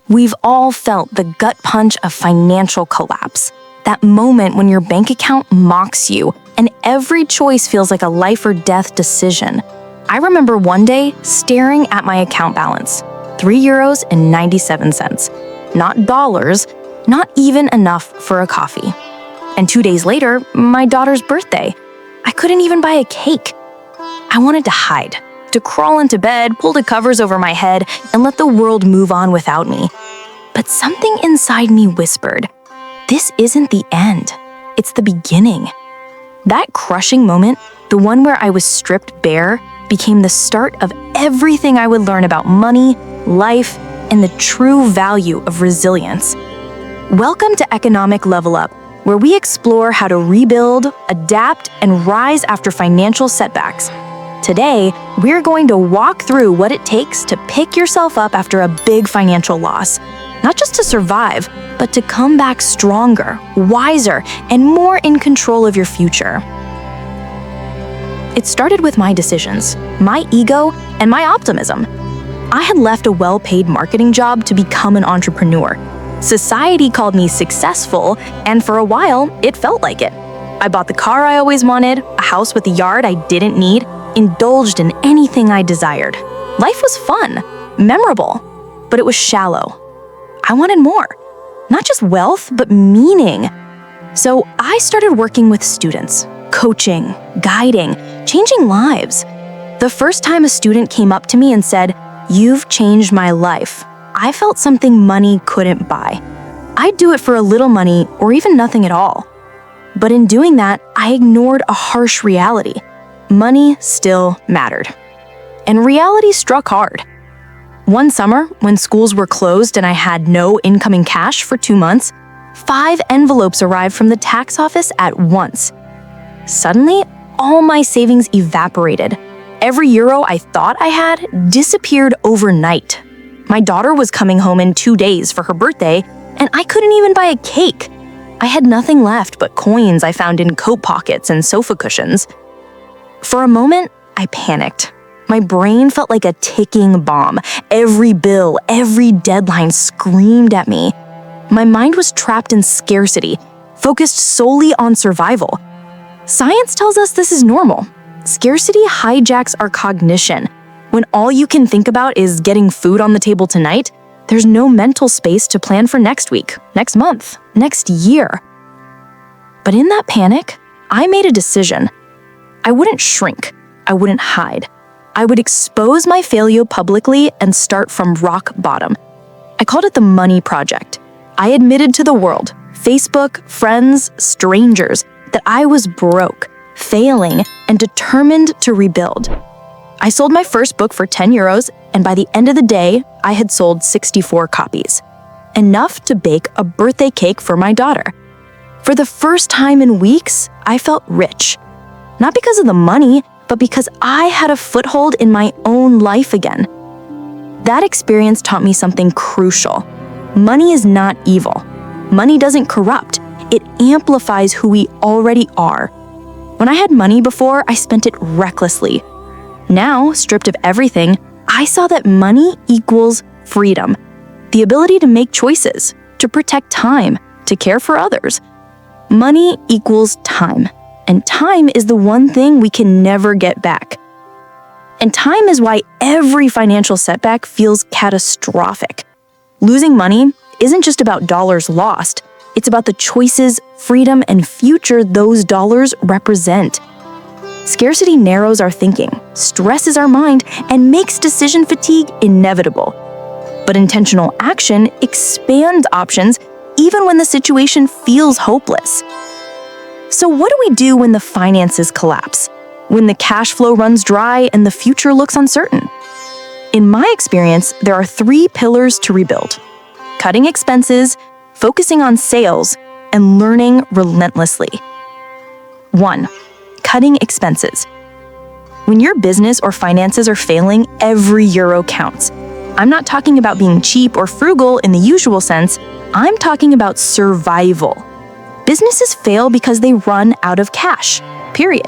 We've all felt the gut punch of financial collapse. That moment when your bank account mocks you and every choice feels like a life or death decision. I remember one day staring at my account balance, €3.97. Not dollars, not even enough for a coffee. And 2 days later, my daughter's birthday. I couldn't even buy a cake. I wanted to hide, to crawl into bed, pull the covers over my head, and let the world move on without me. But something inside me whispered, this isn't the end, it's the beginning. That crushing moment, the one where I was stripped bare, became the start of everything I would learn about money, life, and the true value of resilience. Welcome to Economic Level Up, where we explore how to rebuild, adapt, and rise after financial setbacks. Today, we're going to walk through what it takes to pick yourself up after a big financial loss. Not just to survive, but to come back stronger, wiser, and more in control of your future. It started with my decisions, my ego, and my optimism. I had left a well-paid marketing job to become an entrepreneur. Society called me successful, and for a while, it felt like it. I bought the car I always wanted, a house with a yard I didn't need, indulged in anything I desired. Life was fun, memorable, but it was shallow. I wanted more. Not just wealth, but meaning. So I started working with students, coaching, guiding, changing lives. The first time a student came up to me and said, "You've changed my life," I felt something money couldn't buy. I'd do it for a little money or even nothing at all. But in doing that, I ignored a harsh reality. Money still mattered. And reality struck hard. One summer, when schools were closed and I had no incoming cash for 2 months, 5 envelopes arrived from the tax office at once. Suddenly, all my savings evaporated. Every euro I thought I had disappeared overnight. My daughter was coming home in 2 days for her birthday, and I couldn't even buy a cake. I had nothing left but coins I found in coat pockets and sofa cushions. For a moment, I panicked. My brain felt like a ticking bomb. Every bill, every deadline screamed at me. My mind was trapped in scarcity, focused solely on survival. Science tells us this is normal. Scarcity hijacks our cognition. When all you can think about is getting food on the table tonight, there's no mental space to plan for next week, next month, next year. But in that panic, I made a decision. I wouldn't shrink. I wouldn't hide. I would expose my failure publicly and start from rock bottom. I called it the Money Project. I admitted to the world, Facebook, friends, strangers, that I was broke, failing, and determined to rebuild. I sold my first book for €10, and by the end of the day, I had sold 64 copies. Enough to bake a birthday cake for my daughter. For the first time in weeks, I felt rich. Not because of the money, but because I had a foothold in my own life again. That experience taught me something crucial. Money is not evil. Money doesn't corrupt. It amplifies who we already are. When I had money before, I spent it recklessly. Now, stripped of everything, I saw that money equals freedom. The ability to make choices, to protect time, to care for others. Money equals time. And time is the one thing we can never get back. And time is why every financial setback feels catastrophic. Losing money isn't just about dollars lost. It's about the choices, freedom, and future those dollars represent. Scarcity narrows our thinking, stresses our mind, and makes decision fatigue inevitable. But intentional action expands options even when the situation feels hopeless. So what do we do when the finances collapse? When the cash flow runs dry and the future looks uncertain? In my experience, there are 3 pillars to rebuild: cutting expenses, focusing on sales, and learning relentlessly. 1. Cutting expenses. When your business or finances are failing, every euro counts. I'm not talking about being cheap or frugal in the usual sense. I'm talking about survival. Businesses fail because they run out of cash, period.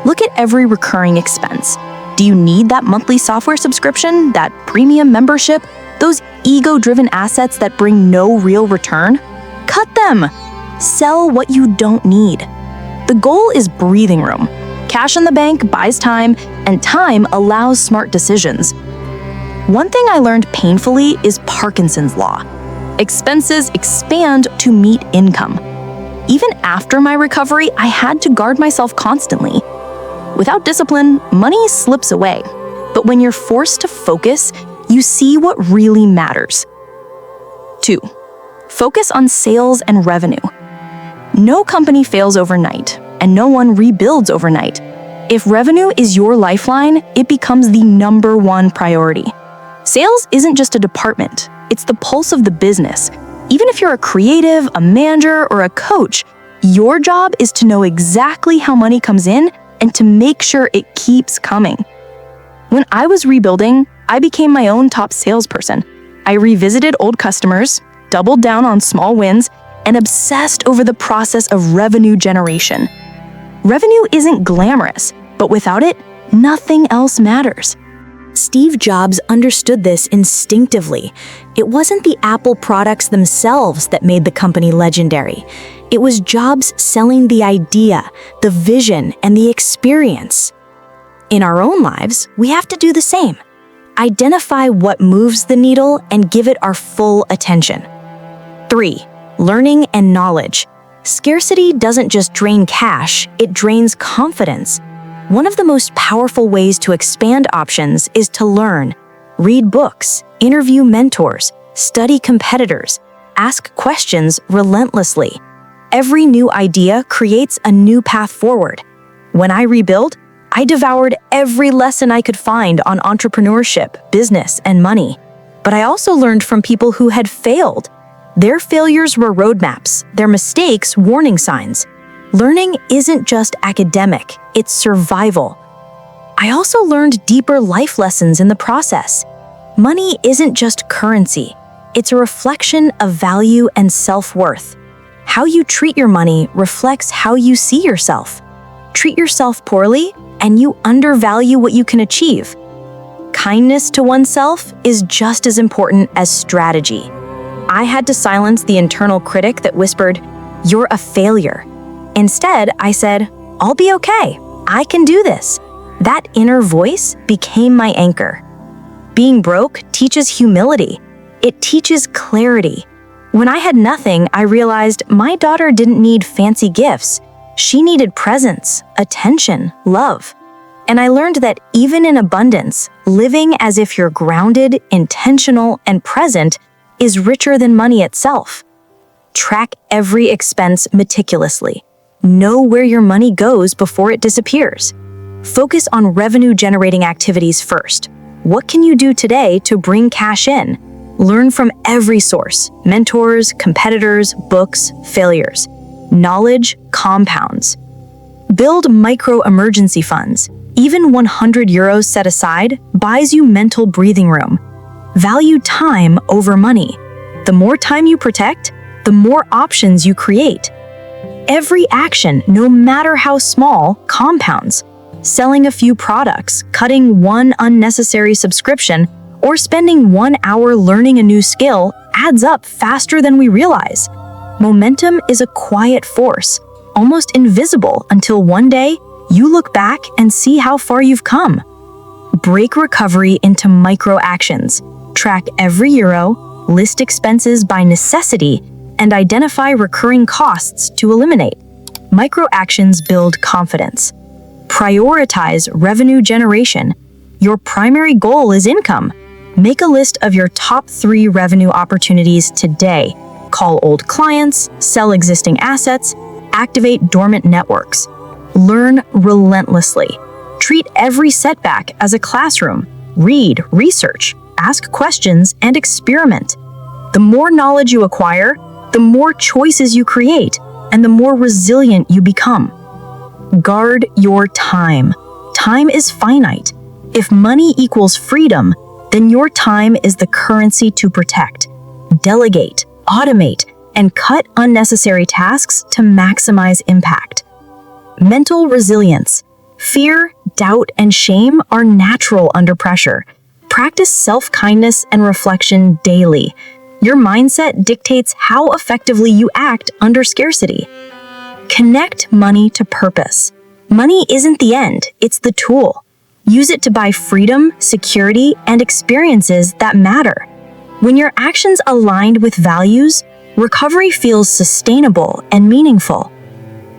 Look at every recurring expense. Do you need that monthly software subscription, that premium membership, those ego-driven assets that bring no real return? Cut them! Sell what you don't need. The goal is breathing room. Cash in the bank buys time, and time allows smart decisions. One thing I learned painfully is Parkinson's law. Expenses expand to meet income. Even after my recovery, I had to guard myself constantly. Without discipline, money slips away. But when you're forced to focus, you see what really matters. 2. Focus on sales and revenue. No company fails overnight, and no one rebuilds overnight. If revenue is your lifeline, it becomes the #1 priority. Sales isn't just a department, it's the pulse of the business. Even if you're a creative, a manager, or a coach, your job is to know exactly how money comes in and to make sure it keeps coming. When I was rebuilding, I became my own top salesperson. I revisited old customers, doubled down on small wins, and obsessed over the process of revenue generation. Revenue isn't glamorous, but without it, nothing else matters. Steve Jobs understood this instinctively. It wasn't the Apple products themselves that made the company legendary. It was Jobs selling the idea, the vision, and the experience. In our own lives, we have to do the same. Identify what moves the needle and give it our full attention. 3. Learning and knowledge. Scarcity doesn't just drain cash, it drains confidence. One of the most powerful ways to expand options is to learn. Read books, interview mentors, study competitors, ask questions relentlessly. Every new idea creates a new path forward. When I rebuilt, I devoured every lesson I could find on entrepreneurship, business, and money. But I also learned from people who had failed. Their failures were roadmaps, their mistakes warning signs. Learning isn't just academic, it's survival. I also learned deeper life lessons in the process. Money isn't just currency, it's a reflection of value and self-worth. How you treat your money reflects how you see yourself. Treat yourself poorly, and you undervalue what you can achieve. Kindness to oneself is just as important as strategy. I had to silence the internal critic that whispered, "You're a failure." Instead, I said, "I'll be okay. I can do this." That inner voice became my anchor. Being broke teaches humility. It teaches clarity. When I had nothing, I realized my daughter didn't need fancy gifts. She needed presence, attention, love. And I learned that even in abundance, living as if you're grounded, intentional, and present is richer than money itself. Track every expense meticulously. Know where your money goes before it disappears. Focus on revenue-generating activities first. What can you do today to bring cash in? Learn from every source: mentors, competitors, books, failures. Knowledge compounds. Build micro-emergency funds. Even 100 euros set aside buys you mental breathing room. Value time over money. The more time you protect, the more options you create. Every action, no matter how small, compounds. Selling a few products, cutting one unnecessary subscription, or spending 1 hour learning a new skill adds up faster than we realize. Momentum is a quiet force, almost invisible until one day you look back and see how far you've come. Break recovery into micro actions. Track every euro, list expenses by necessity, and identify recurring costs to eliminate. Micro actions build confidence. Prioritize revenue generation. Your primary goal is income. Make a list of your top 3 revenue opportunities today. Call old clients, sell existing assets, activate dormant networks. Learn relentlessly. Treat every setback as a classroom. Read, research, ask questions, and experiment. The more knowledge you acquire, the more choices you create, and the more resilient you become. Guard your time. Time is finite. If money equals freedom, then your time is the currency to protect. Delegate, automate, and cut unnecessary tasks to maximize impact. Mental resilience. Fear, doubt, and shame are natural under pressure. Practice self-kindness and reflection daily. Your mindset dictates how effectively you act under scarcity. Connect money to purpose. Money isn't the end, it's the tool. Use it to buy freedom, security, and experiences that matter. When your actions aligned with values, recovery feels sustainable and meaningful.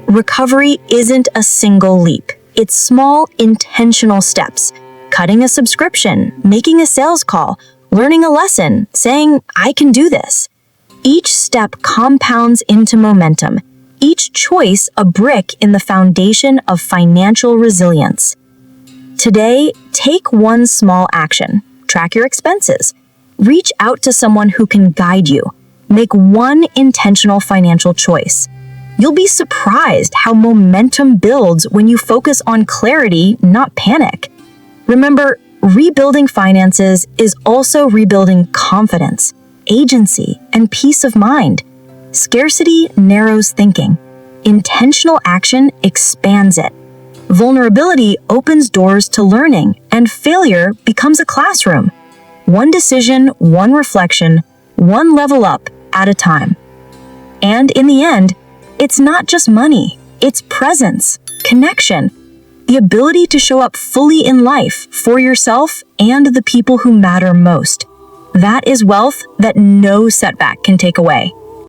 Recovery isn't a single leap. It's small, intentional steps. Cutting a subscription, making a sales call, learning a lesson, saying, "I can do this." Each step compounds into momentum. Each choice a brick in the foundation of financial resilience. Today, take one small action. Track your expenses. Reach out to someone who can guide you. Make one intentional financial choice. You'll be surprised how momentum builds when you focus on clarity, not panic. Remember, rebuilding finances is also rebuilding confidence, agency, and peace of mind. Scarcity narrows thinking. Intentional action expands it. Vulnerability opens doors to learning, and failure becomes a classroom. One decision, one reflection, one level up at a time. And in the end, it's not just money, it's presence, connection, the ability to show up fully in life for yourself and the people who matter most. That is wealth that no setback can take away.